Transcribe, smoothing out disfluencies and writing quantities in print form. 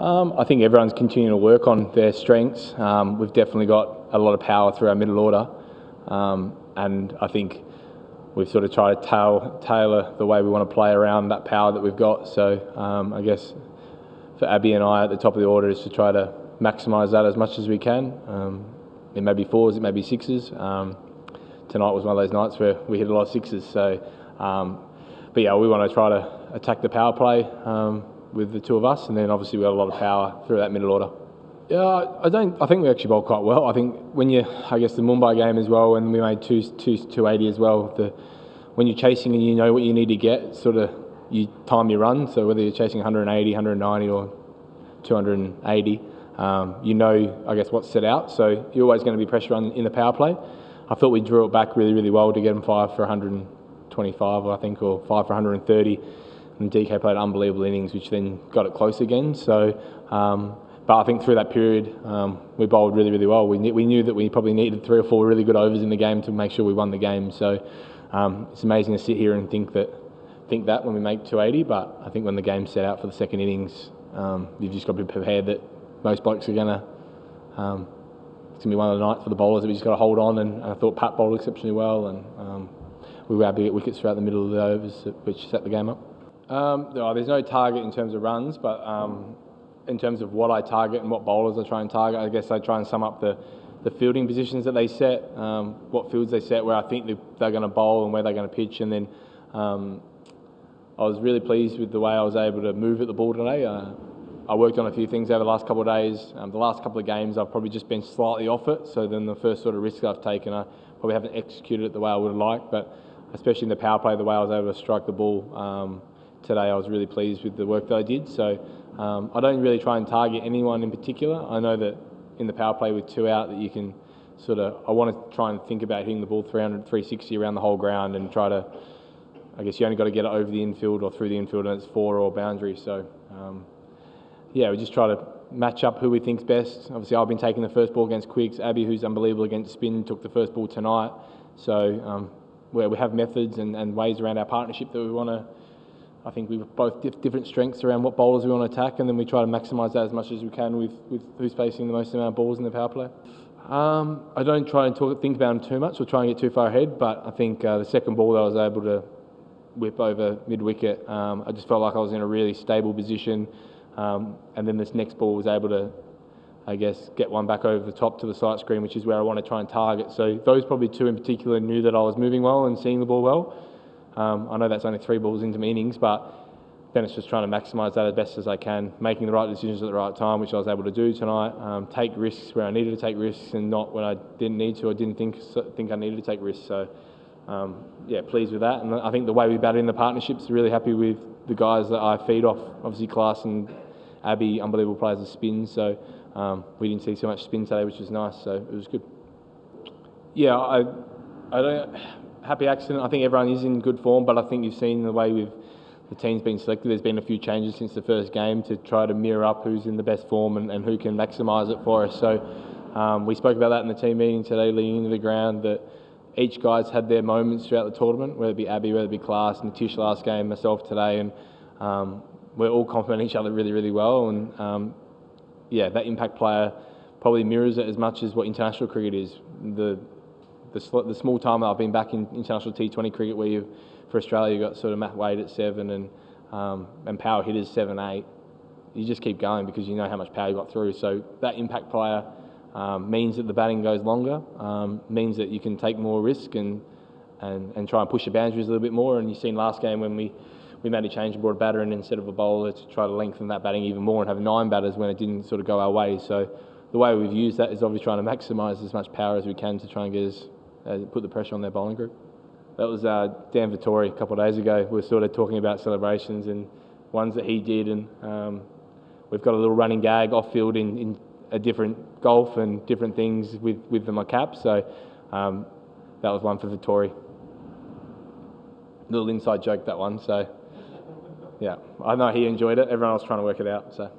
I think everyone's continuing to work on their strengths. We've definitely got a lot of power through our middle order, and I think we've sort of tried to tailor the way we want to play around that power that we've got. So I guess for Abby and I at the top of the order is to try to maximise that as much as we can. It may be fours, it may be sixes. Tonight was one of those nights where we hit a lot of sixes. So, but yeah, we want to try to attack the power play with the two of us, and then obviously we got a lot of power through that middle order. Yeah, I think we actually bowled quite well. I think I guess the Mumbai game as well, and we made 280 as well. When you're chasing and you know what you need to get, sort of you time your run. So whether you're chasing 180, 190, or 280, you know, I guess, what's set out. So you're always going to be pressure in the power play. I thought we drew it back really, really well to get them 5 for 125, I think, or 5 for 130. And DK played unbelievable innings, which then got it close again. So, but I think through that period, we bowled really, really well. We knew that we probably needed 3 or 4 really good overs in the game to make sure we won the game. So it's amazing to sit here and think that when we make 280. But I think when the game's set out for the second innings, you've just got to be prepared that most blokes are gonna. It's gonna be one of the nights for the bowlers that we just got to hold on. And I thought Pat bowled exceptionally well, and we were able to get wickets throughout the middle of the overs, which set the game up. There's no target in terms of runs, but in terms of what I target and what bowlers I try and target, I guess I try and sum up the fielding positions that they set, what fields they set, where I think they're going to bowl and where they're going to pitch. And then I was really pleased with the way I was able to move at the ball today. I worked on a few things over the last couple of days. The last couple of games I've probably just been slightly off it, so then the first sort of risk I've taken, I probably haven't executed it the way I would have liked, but especially in the power play, the way I was able to strike the ball today, I was really pleased with the work that I did. So I don't really try and target anyone in particular. I know that in the power play with 2 out that you can I want to try and think about hitting the ball 300, 360 around the whole ground and try to, I guess you only got to get it over the infield or through the infield and it's 4 or boundary. So we just try to match up who we think's best. Obviously I've been taking the first ball against Quicks. Abby, who's unbelievable against spin, took the first ball tonight. So where we have methods and ways around our partnership that we want to, I think we've both different strengths around what bowlers we want to attack, and then we try to maximise that as much as we can with who's facing the most amount of balls in the power play. I don't try and think about them too much or try and get too far ahead, but I think the second ball that I was able to whip over mid-wicket, I just felt like I was in a really stable position, and then this next ball was able to, I guess, get one back over the top to the sight screen, which is where I want to try and target. So those probably 2 in particular knew that I was moving well and seeing the ball well. I know that's only 3 balls into my innings, but then it's just trying to maximise that as best as I can, making the right decisions at the right time, which I was able to do tonight. Take risks where I needed to take risks and not when I didn't need to or didn't think I needed to take risks. So, pleased with that. And I think the way we batted in the partnerships, really happy with the guys that I feed off. Obviously, Class and Abby, unbelievable players of spin. So we didn't see so much spin today, which was nice. So it was good. Yeah, I don't. Happy accident. I think everyone is in good form, but I think you've seen the way the team's been selected. There's been a few changes since the first game to try to mirror up who's in the best form and who can maximise it for us. So we spoke about that in the team meeting today, leading into the ground, that each guy's had their moments throughout the tournament, whether it be Abby, whether it be Class, Nitish last game, myself today, and we're all complementing each other really, really well. And that impact player probably mirrors it as much as what international cricket is. The small time that I've been back in international T20 cricket, where for Australia you've got sort of Matt Wade at 7 and power hitters 7, 8. You just keep going because you know how much power you got through. So that impact player means that the batting goes longer, means that you can take more risk and try and push the boundaries a little bit more. And you've seen last game when we made a change and brought a batter in instead of a bowler to try to lengthen that batting even more and have 9 batters when it didn't sort of go our way. So the way we've used that is obviously trying to maximise as much power as we can to try and get put the pressure on their bowling group. That was Dan Vittori a couple of days ago. We were sort of talking about celebrations and ones that he did, and we've got a little running gag off field in a different golf and different things with my cap. So that was one for Vittori. Little inside joke, that one. So yeah, I know he enjoyed it. Everyone else trying to work it out. So.